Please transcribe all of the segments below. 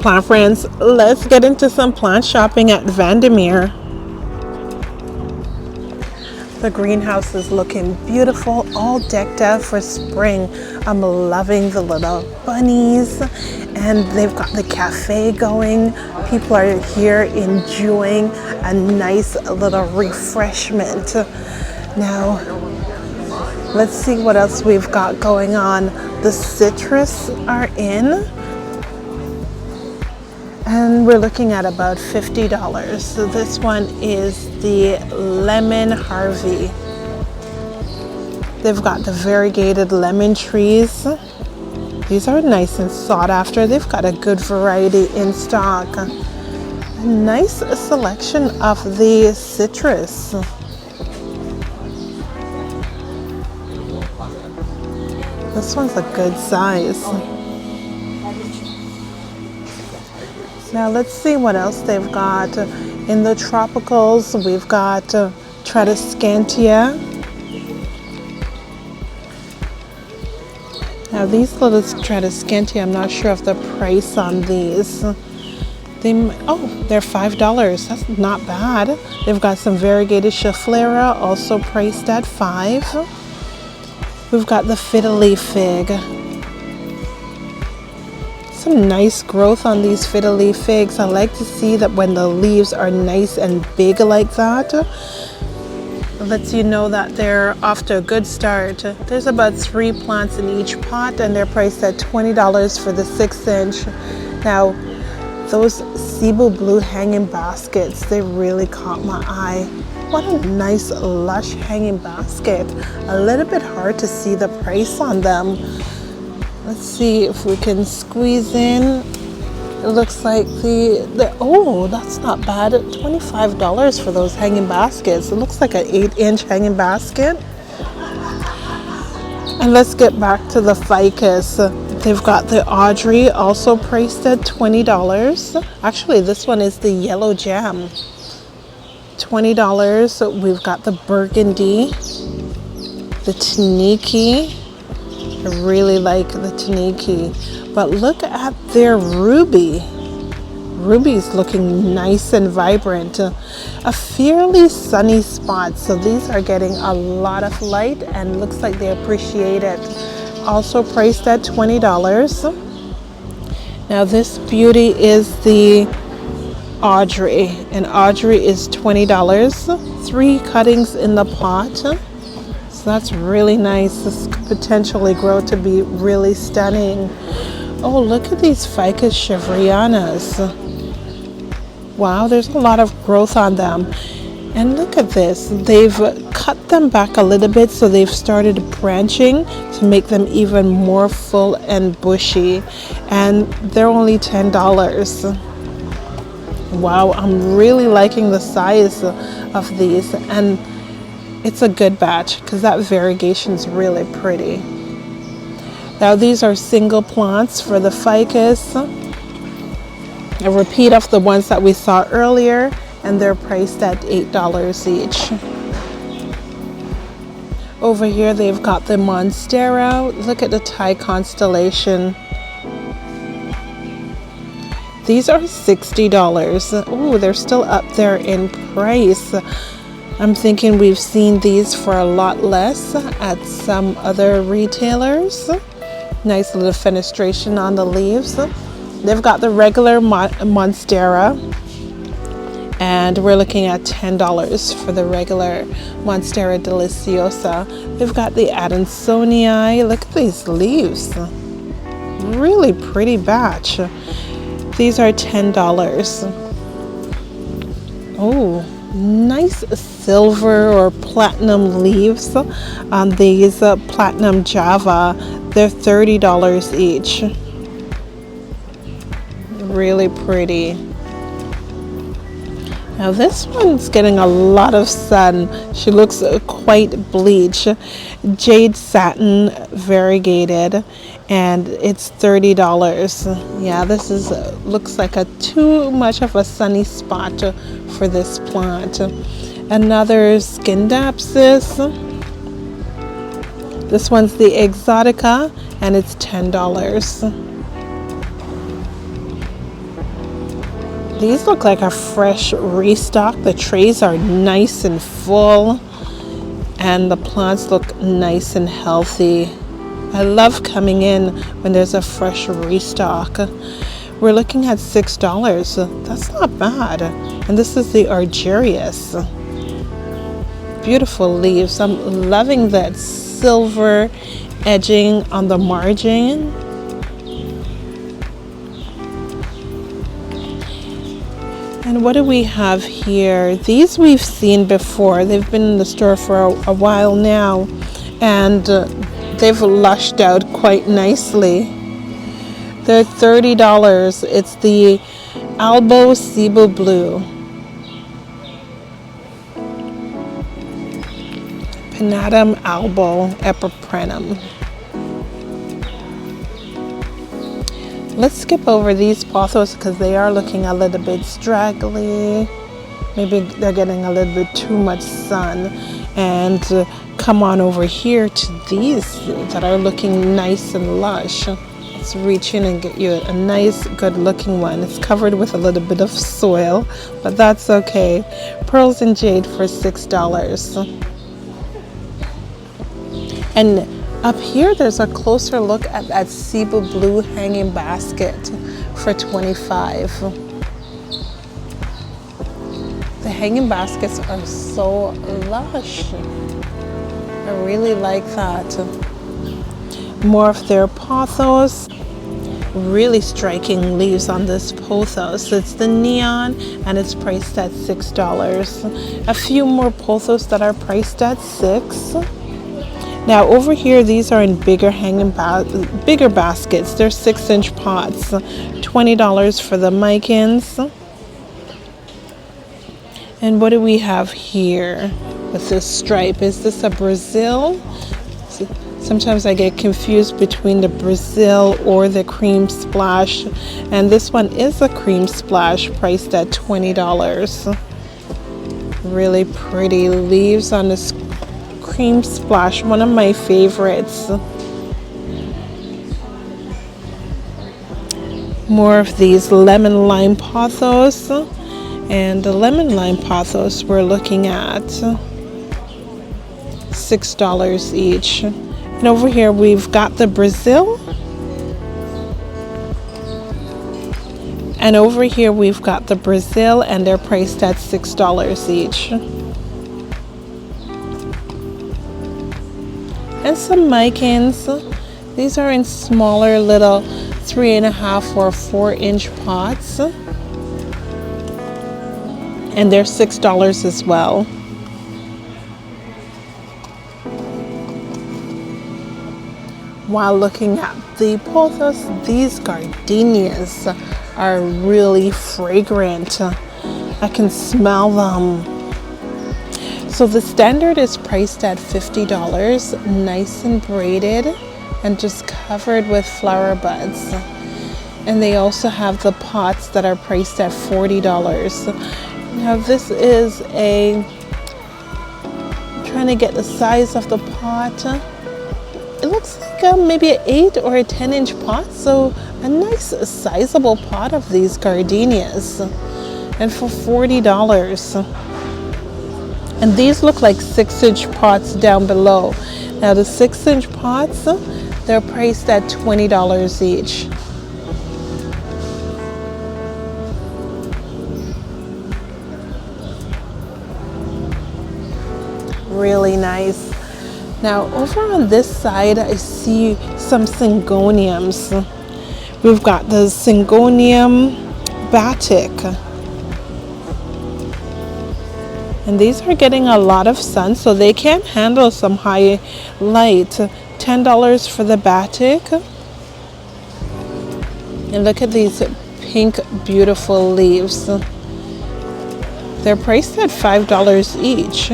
plant friends, let's get into some plant shopping at Vandermeer. The greenhouse is looking beautiful, all decked out for spring. I'm loving the little bunnies, and they've got the cafe going. People are here enjoying a nice little refreshment. Now, let's see what else we've got going on. The citrus are in, and we're looking at about $50. So this one is the lemon Harvey. They've got the variegated lemon trees. These are nice and sought after. They've got a good variety in stock. A nice selection of the citrus. This one's a good size. Now let's see what else they've got. In the tropicals, we've got Tradescantia. Now these little Tradescantia, I'm not sure of the price on these. They're $5. That's not bad. They've got some variegated Schefflera, also priced at $5. We've got the fiddly fig. Some nice growth on these fiddly figs. I like to see that when the leaves are nice and big like that. It lets you know that they're off to a good start. There's about 3 plants in each pot, and they're priced at $20 for the 6-inch. Now, those Cebu blue hanging baskets, they really caught my eye. What a nice lush hanging basket. A little bit hard to see the price on them. Let's see if we can squeeze in. It looks like that's not bad. $25 for those hanging baskets. It looks like an 8-inch hanging basket. And let's get back to the ficus. They've got the Audrey, also priced at $20. Actually, this one is the yellow jam. $20. We've got the burgundy, the Taniki. I really like the Taniki, but look at their ruby. Ruby's looking nice and vibrant. A fairly sunny spot, so these are getting a lot of light and looks like they appreciate it. Also priced at $20. Now this beauty is the Audrey, and Audrey is $20. 3 cuttings in the pot. So that's really nice. This could potentially grow to be really stunning. Oh, look at these Ficus chevrianas. Wow, there's a lot of growth on them. And look at this. They've cut them back a little bit, so they've started branching to make them even more full and bushy. And they're only $10. Wow, I'm really liking the size of these. And it's a good batch because that variegation is really pretty. Now these are single plants for the ficus. A repeat of the ones that we saw earlier, and they're priced at $8 each. Over here they've got the Monstera. Look at the Thai Constellation. These are $60. Oh, they're still up there in price. I'm thinking we've seen these for a lot less at some other retailers. Nice little fenestration on the leaves. They've got the regular Monstera, and we're looking at $10 for the regular Monstera Deliciosa. They've got the Adansonii. Look at these leaves. Really pretty batch. These are $10. Oh, nice silver or platinum leaves on these platinum Java. They're $30 each. Really pretty. Now this one's getting a lot of sun. She looks quite bleached. Jade satin variegated, and it's $30. Yeah, this looks like too much of a sunny spot for this plant. Another Scindapsus. This one's the Exotica, and it's $10. These look like a fresh restock. The trays are nice and full, and the plants look nice and healthy. I love coming in when there's a fresh restock. We're looking at $6. That's not bad. And this is the Argerius. Beautiful leaves. I'm loving that silver edging on the margin. And what do we have here? These we've seen before. They've been in the store for a while now, and they've lushed out quite nicely. They're $30. It's the Albo Cebu Blue. Pinatum Albo Epiprenum. Let's skip over these pothos because they are looking a little bit straggly. Maybe they're getting a little bit too much sun. And come on over here to these that are looking nice and lush. Let's reach in and get you a nice, good looking one. It's covered with a little bit of soil, but that's okay. Pearls and Jade for $6. And up here, there's a closer look at that Cebu Blue hanging basket for $25. The hanging baskets are so lush. I really like that. More of their pothos. Really striking leaves on this pothos. It's the neon and it's priced at $6. A few more pothos that are priced at $6. Now over here, these are in bigger bigger baskets. They're 6-inch pots. $20 for the micans. And what do we have here with this stripe? Is this a Brazil? Sometimes I get confused between the Brazil or the cream splash. And this one is a cream splash priced at $20. Really pretty leaves on this cream splash, one of my favorites. More of these lemon lime pothos, and the lemon lime pothos we're looking at $6 each. And over here we've got the Brazil, and over here we've got the Brazil, and they're priced at $6 each. And some micans. These are in smaller little 3.5 or 4-inch pots, and they're $6 as well. While looking at the pothos, these gardenias are really fragrant. I can smell them. So the standard is priced at $50, nice and braided and just covered with flower buds. And they also have the pots that are priced at $40. Now this is I'm trying to get the size of the pot. It looks like maybe an 8 or a 10-inch pot, so a nice sizable pot of these gardenias, and for $40. And these look like 6-inch pots down below. Now the 6-inch pots, they're priced at $20 each. Really nice. Now over on this side, I see some syngoniums. We've got the Syngonium batik. And these are getting a lot of sun, so they can handle some high light. $10 for the batik. And look at these pink, beautiful leaves. They're priced at $5 each.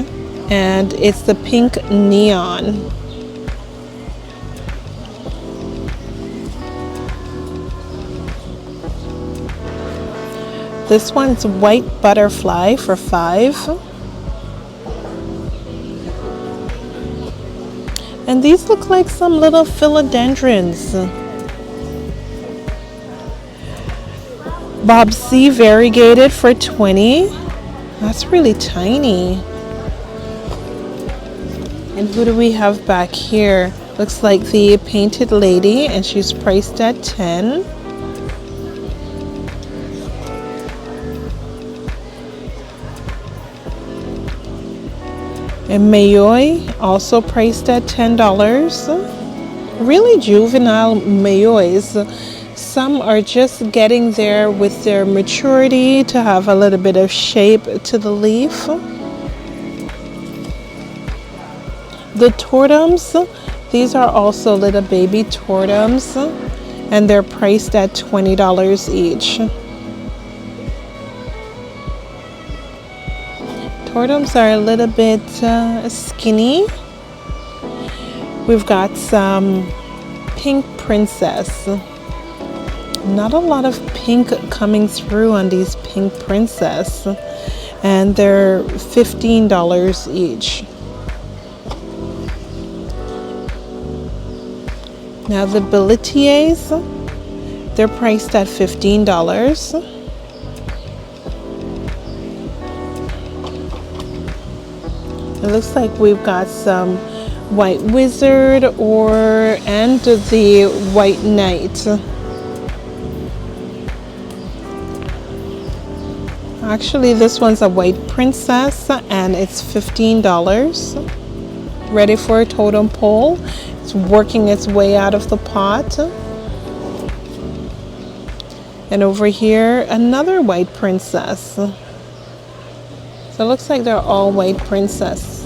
And it's the pink neon. This one's white butterfly for $5. And these look like some little philodendrons. Bob C variegated for 20. That's really tiny. And who do we have back here? Looks like the painted lady, and she's priced at 10. And Mayoi, also priced at $10. Really juvenile Mayois. Some are just getting there with their maturity to have a little bit of shape to the leaf. The tortums, these are also little baby tortums, and they're priced at $20 each. Tortums are a little bit skinny. We've got some pink princess. Not a lot of pink coming through on these pink princess, and they're $15 each. Now the Billetiers, they're priced at $15. It looks like we've got some White Wizard and the White Knight. Actually, this one's a White Princess and it's $15. Ready for a totem pole. It's working its way out of the pot. And over here, another White Princess. So it looks like they're all White Princess.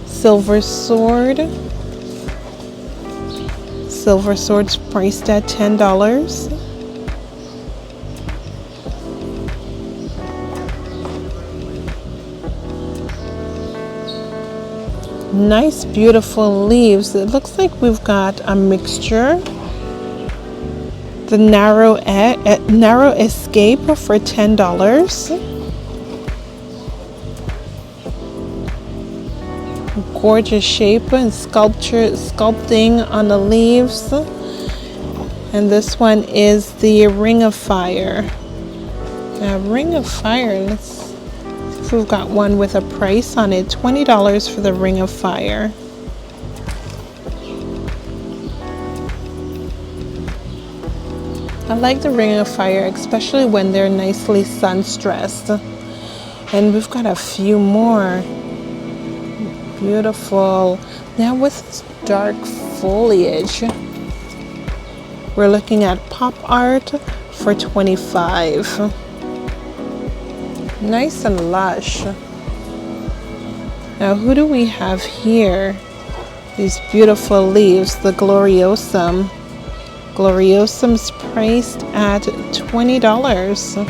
Silver Sword. Silver Sword's priced at $10. Nice, beautiful leaves. It looks like we've got a mixture. The narrow escape for $10. Gorgeous shape and sculpting on the leaves. And this one is the Ring of Fire. Now, Ring of Fire, let's see if we've got one with a price on it. $20 for the Ring of Fire. I like the Ring of Fire, especially when they're nicely sun-stressed. And we've got a few more. Beautiful. Now with this dark foliage, we're looking at pop art for $25. Nice and lush. Now who do we have here? These beautiful leaves, the Gloriosum. Gloriosum's priced at $20.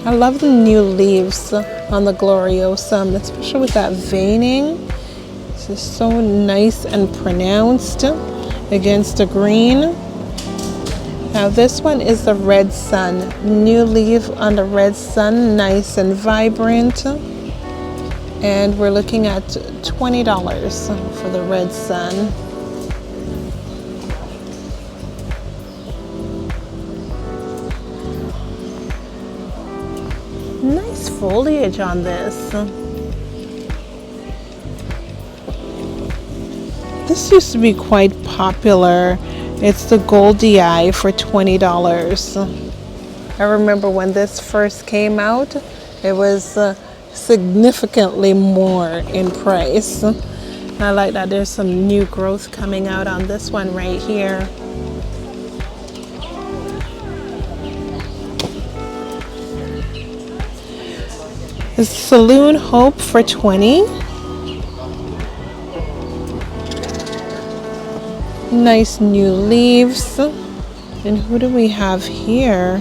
I love the new leaves on the Gloriosum, especially with that veining. This is so nice and pronounced against the green. Now this one is the Red Sun. New leaf on the Red Sun, nice and vibrant. And we're looking at $20 for the Red Sun. Nice foliage on this. This used to be quite popular. It's the Goldie Eye for $20. I remember when this first came out, it was significantly more in price. And I like that there's some new growth coming out on this one right here. The Saloon Hope for $20. Nice new leaves. And who do we have here?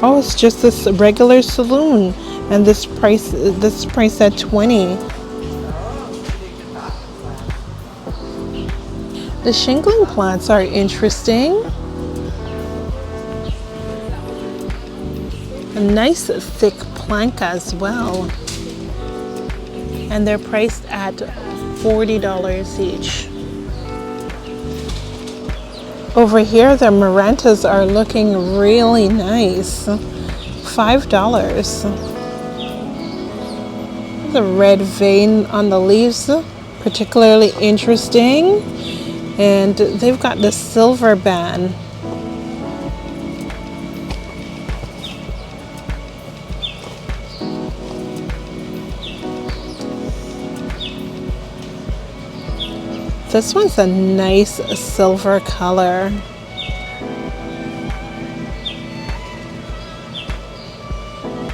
Oh, it's just this regular Saloon, and this price at $20. The shingling plants are interesting. A nice thick plank as well. And they're priced at $40 each. Over here, the marantas are looking really nice. $5. The red vein on the leaves, particularly interesting. And they've got the silver band. This one's a nice silver color.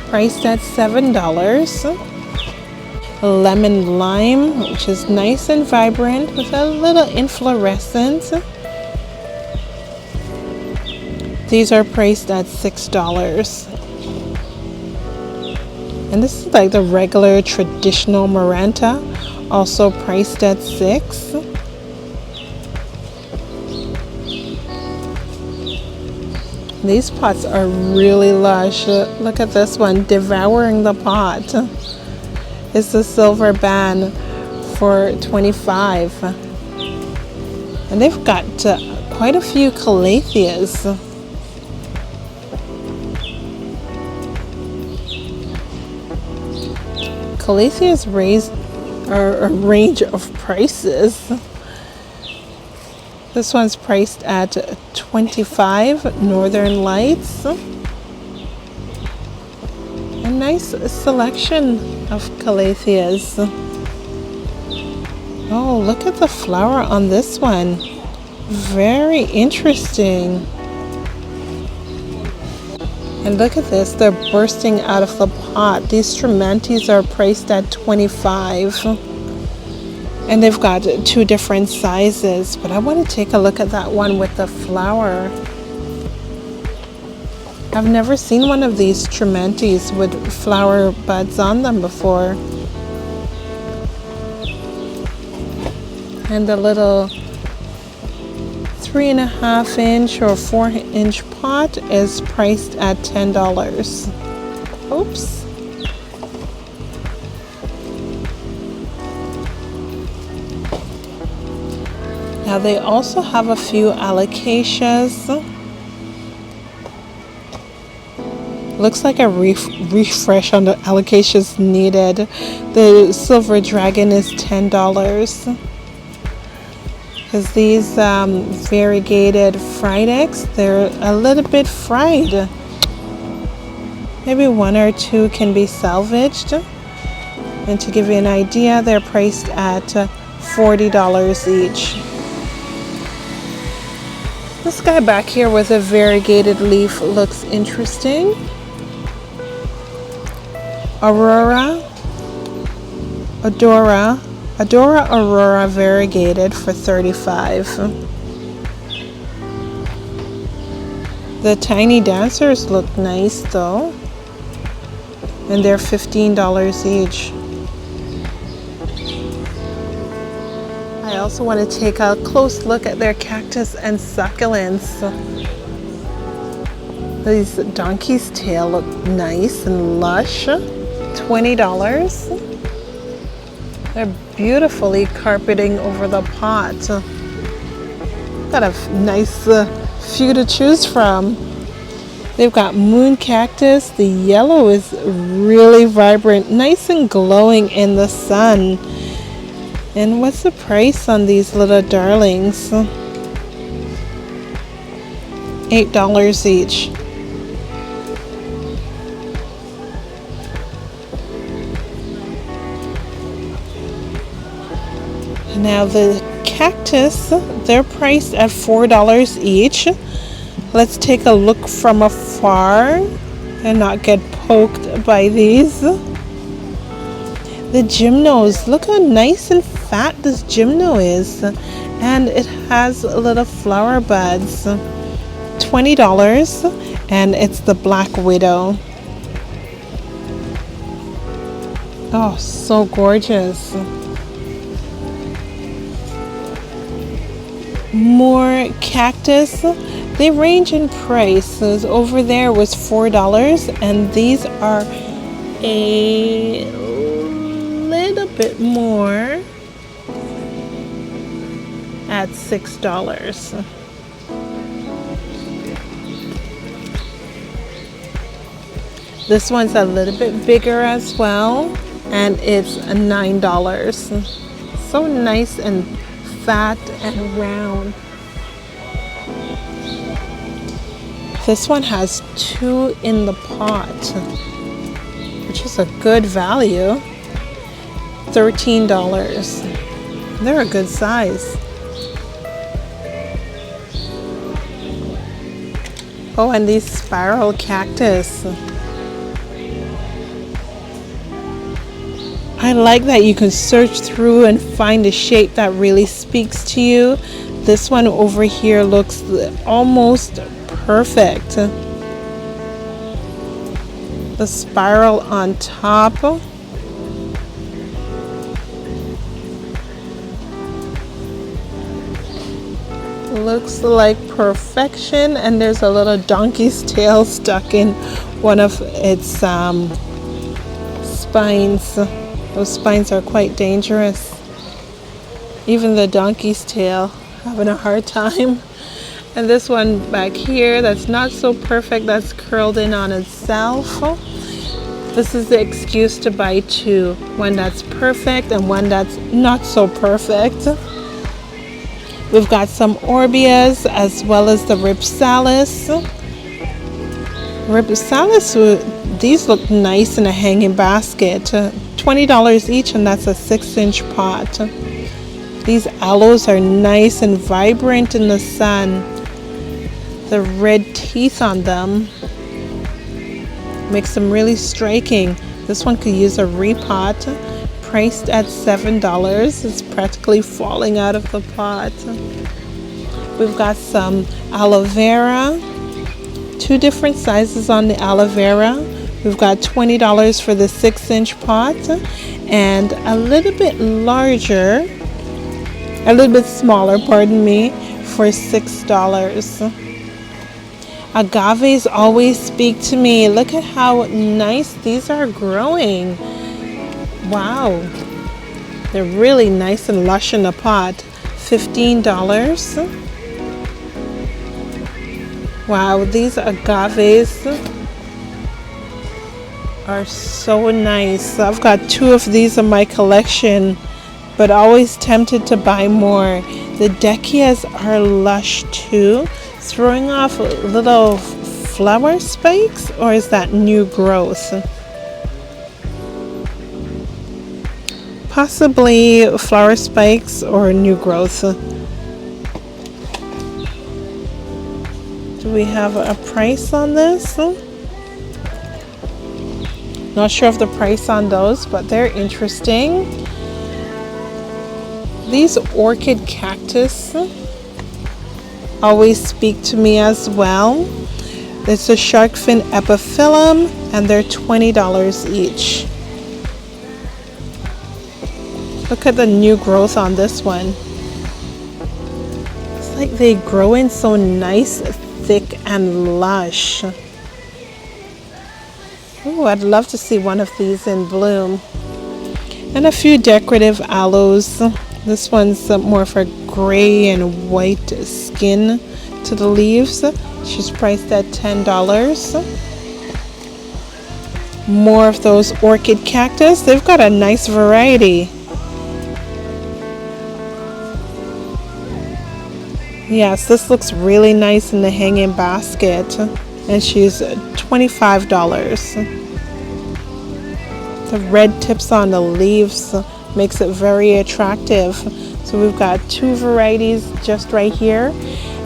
Priced at $7. Lemon lime, which is nice and vibrant with a little inflorescence. These are priced at $6. And this is like the regular traditional Maranta, also priced at $6. These pots are really lush. Look at this one, devouring the pot. It's the silver band for $25. And they've got quite a few calatheas. Calatheas are a range of prices. This one's priced at $25, Northern Lights. A nice selection of calatheas. Oh, look at the flower on this one. Very interesting. And look at this, they're bursting out of the pot. These tremantes are priced at $25. And they've got two different sizes, but I want to take a look at that one with the flower. I've never seen one of these tremantes with flower buds on them before. And the little 3.5 inch or 4-inch pot is priced at $10. Oops. Now they also have a few Alocasias. Looks like a refresh on the Alocasias needed. The silver dragon is $10. Because these variegated Frydeks, they're a little bit fried. Maybe one or two can be salvaged. And to give you an idea, they're priced at $40 each. This guy back here with a variegated leaf looks interesting. Adora Aurora variegated for $35. The tiny dancers look nice though, and they're $15 each. I also want to take a close look at their cactus and succulents. These donkey's tail look nice and lush. $20. They're beautifully carpeting over the pot. Got a nice few to choose from. They've got moon cactus. The yellow is really vibrant, nice and glowing in the sun. And what's the price on these little darlings? $8 each. Now the cactus, they're priced at $4 each. Let's take a look from afar and not get poked by these. The gymnos, look how nice and fat this gymno is. And it has little flower buds. $20, and it's the Black Widow. Oh, so gorgeous. More cactus. They range in prices. Over there was $4, and these are a little bit more at $6. This one's a little bit bigger as well, and it's $9. So nice and fat and round. This one has 2 in the pot, which is a good value. $13. They're a good size. Oh, and these spiral cactus. I like that you can search through and find a shape that really speaks to you. This one over here looks almost perfect. The spiral on top. Looks like perfection, and there's a little donkey's tail stuck in one of its spines. Those spines are quite dangerous. Even the donkey's tail having a hard time. And this one back here that's not so perfect, that's curled in on itself. This is the excuse to buy 2. One that's perfect and one that's not so perfect. We've got some Orbeas as well as the Ripsalis. Ripsalis, these look nice in a hanging basket. $20 each, and that's a 6-inch pot. These aloes are nice and vibrant in the sun. The red teeth on them makes them really striking. This one could use a repot. Priced at $7. It's practically falling out of the pot. We've got some aloe vera. 2 different sizes on the aloe vera. We've got $20 for the 6-inch pot, and a little bit larger, a little bit smaller, pardon me, for $6. Agaves always speak to me. Look at how nice these are growing. Wow, they're really nice and lush in the pot. $15. Wow, these agaves are so nice. I've got 2 of these in my collection, but always tempted to buy more. The Decias are lush too, throwing off little flower spikes, or is that new growth? Possibly flower spikes or new growth. Do we have a price on this? Not sure of the price on those, but they're interesting. These orchid cactus always speak to me as well. It's a shark fin epiphyllum, and they're $20 each. Look at the new growth on this one. It's like they grow in so nice, thick and lush. Oh, I'd love to see one of these in bloom. And a few decorative aloes. This one's more of a gray and white skin to the leaves. She's priced at $10. More of those orchid cactus. They've got a nice variety. Yes, this looks really nice in the hanging basket, and she's $25. The red tips on the leaves makes it very attractive. So we've got 2 varieties just right here,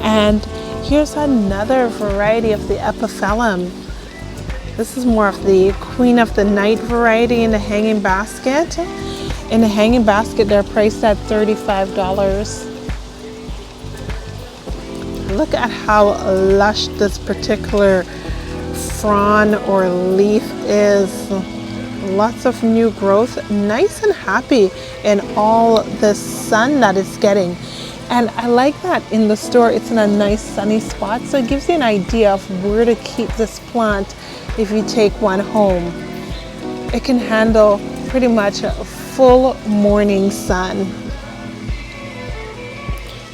and here's another variety of the epiphyllum. This is more of the Queen of the Night variety in the hanging basket. In the hanging basket, they're priced at $35. Look at how lush this particular frond or leaf is. Lots of new growth, nice and happy in all the sun that it's getting. And I like that in the store it's in a nice sunny spot, so it gives you an idea of where to keep this plant if you take one home. It can handle pretty much a full morning sun.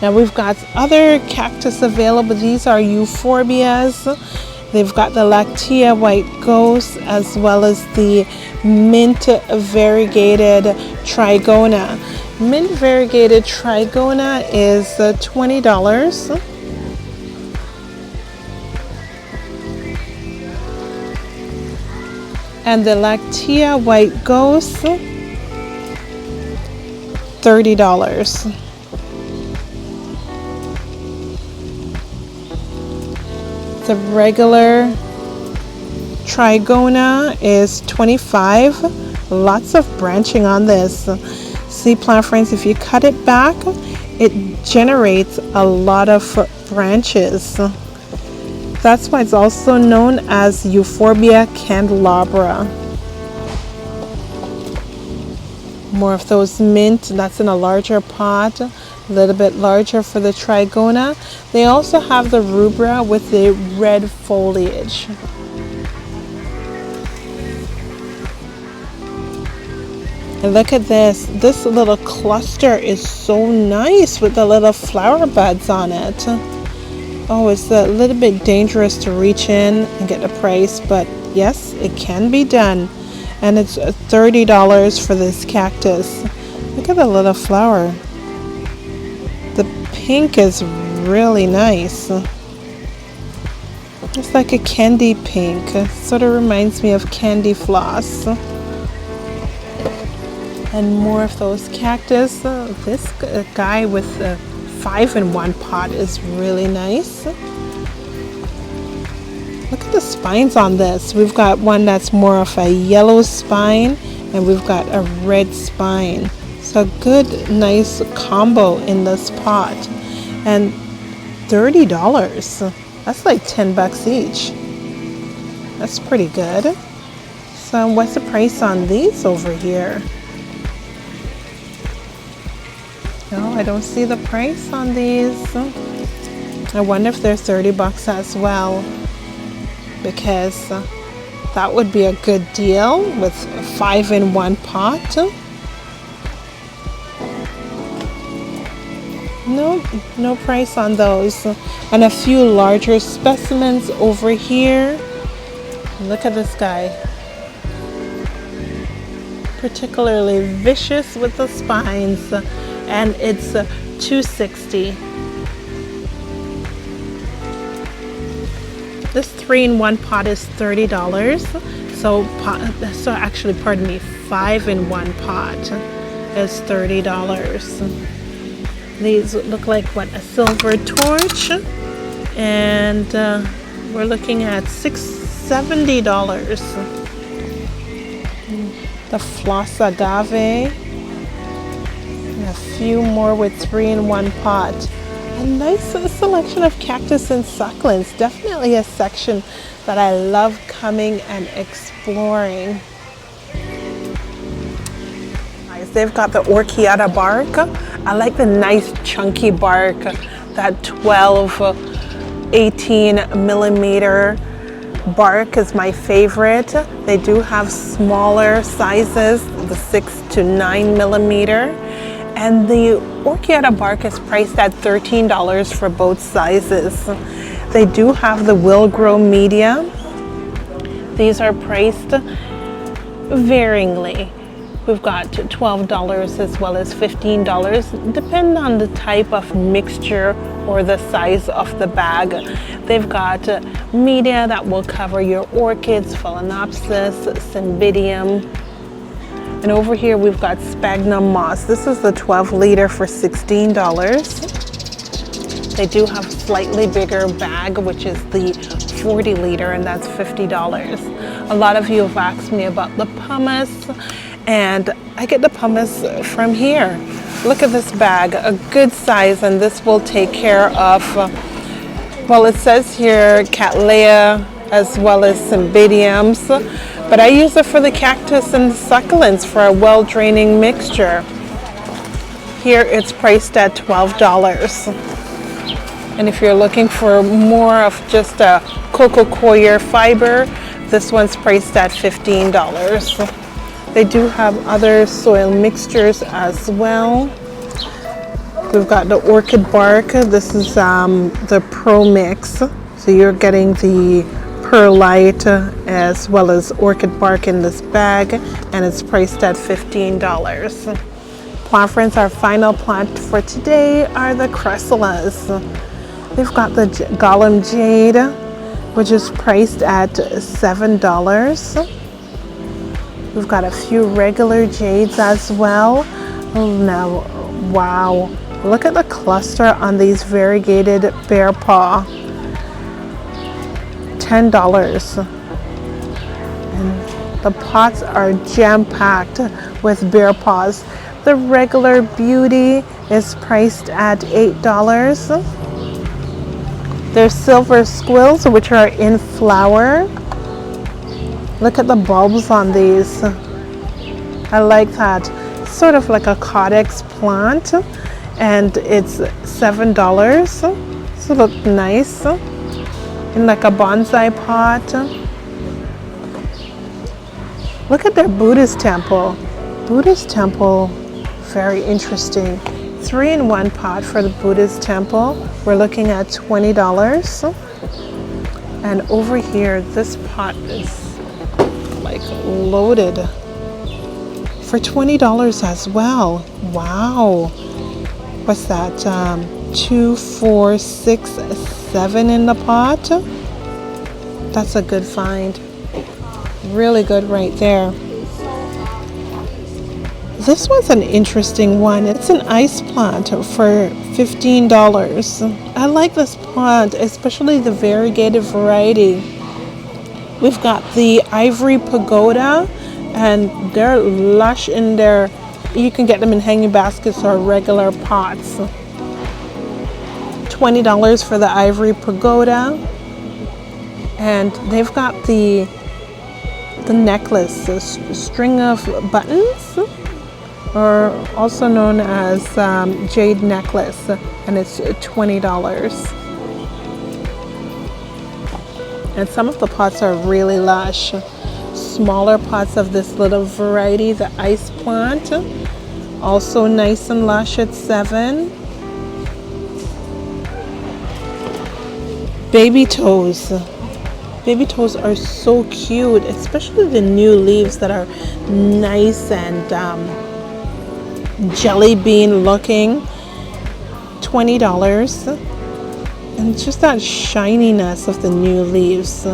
Now we've got other cactus available. These are euphorbias, They've got the Lactea White Ghost as well as the Mint Variegated Trigona. Mint Variegated Trigona is $20. And the Lactea White Ghost, $30. The regular Trigona is $25. Lots of branching on this. See, plant friends, if you cut it back, it generates a lot of branches. That's why it's also known as Euphorbia candelabra. More of those mint, that's in a larger pot, a little bit larger for the Trigona. They also have the rubra with the red foliage. And look at this. This little cluster is so nice with the little flower buds on it. Oh, it's a little bit dangerous to reach in and get the price, but yes, it can be done. And it's $30 for this cactus. Look at the little flower. The pink is really nice. It's like a candy pink. Sort of reminds me of candy floss. And more of those cactus. This guy with the 5-in-1 pot is really nice. Look at the spines on this. We've got one that's more of a yellow spine and we've got a red spine. So a good, nice combo in this pot. And $30. That's like $10 each. That's pretty good. So what's the price on these over here? No, I don't see the price on these. I wonder if they're $30 as well, because that would be a good deal with a 5-in-1 pot. No price on those. And a few larger specimens over here. Look at this guy. Particularly vicious with the spines. And it's $260. This 3-in-1 pot is $30. So actually, pardon me, 5-in-1 pot is $30. These look like what, a silver torch, and we're looking at $70. The floss agave. A few more with 3-in-1 pot. A nice selection of cactus and succulents. Definitely a section that I love coming and exploring. They've got the orchiata bark. I like the nice chunky bark, that 12, 18 millimeter bark is my favorite. They do have smaller sizes, the 6 to 9 millimeter. And the orchiata bark is priced at $13 for both sizes. They do have the will grow media. These are priced varyingly. We've got $12 as well as $15, depending on the type of mixture or the size of the bag. They've got media that will cover your orchids, phalaenopsis, cymbidium. And over here we've got sphagnum moss. This is the 12 liter for $16. They do have a slightly bigger bag, which is the 40 liter, and that's $50. A lot of you have asked me about the pumice, and I get the pumice from here. Look at this bag, a good size, and this will take care of, well, it says here Cattleya as well as cymbidiums, but I use it for the cactus and the succulents for a well-draining mixture. Here it's priced at $12. And if you're looking for more of just a coco coir fiber, this one's priced at $15. They do have other soil mixtures as well. We've got the orchid bark. This is the Pro Mix. So you're getting the perlite as well as orchid bark in this bag, and it's priced at $15. Plant friends, our final plant for today are the cressulas. We've got the Golem Jade, which is priced at $7. We've got a few regular jades as well. Oh, now, wow. Look at the cluster on these variegated bear paw. $10. And the pots are jam-packed with bear paws. The regular beauty is priced at $8. There's silver squills, which are in flower. Look at the bulbs on these. I like that. Sort of like a Codex plant, and it's $7. So look nice in like a bonsai pot. Look at their Buddhist temple. Buddhist temple, very interesting. 3-in-1 pot for the Buddhist temple. We're looking at $20. And over here, this pot is like loaded for $20 as well. Wow. What's that? 2, 4, 6, 7 in the pot. That's a good find. Really good right there. This one's an interesting one. It's an ice plant for $15. I like this plant, especially the variegated variety. We've got the Ivory Pagoda, and they're lush in their, you can get them in hanging baskets or regular pots. $20 for the Ivory Pagoda. And they've got the necklace, the string of buttons, or also known as jade necklace, and it's $20. And some of the pots are really lush. Smaller pots of this little variety, the ice plant, also nice and lush at $7. Baby toes. Baby toes are so cute, especially the new leaves that are nice and jelly bean looking. $20. And just that shininess of the new leaves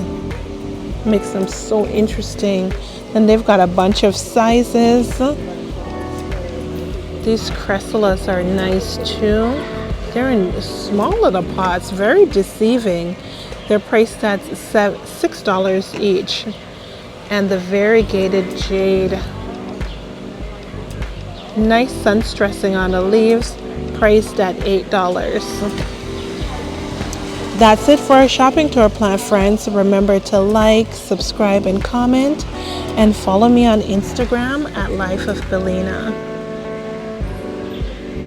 makes them so interesting. And they've got a bunch of sizes. These cressulas are nice too. They're in small little pots, very deceiving. They're priced at $6 each. And the variegated jade, nice sun stressing on the leaves, priced at $8. That's it for our shopping tour, plant friends. Remember to like, subscribe, and comment, and follow me on Instagram at Life of Bellina.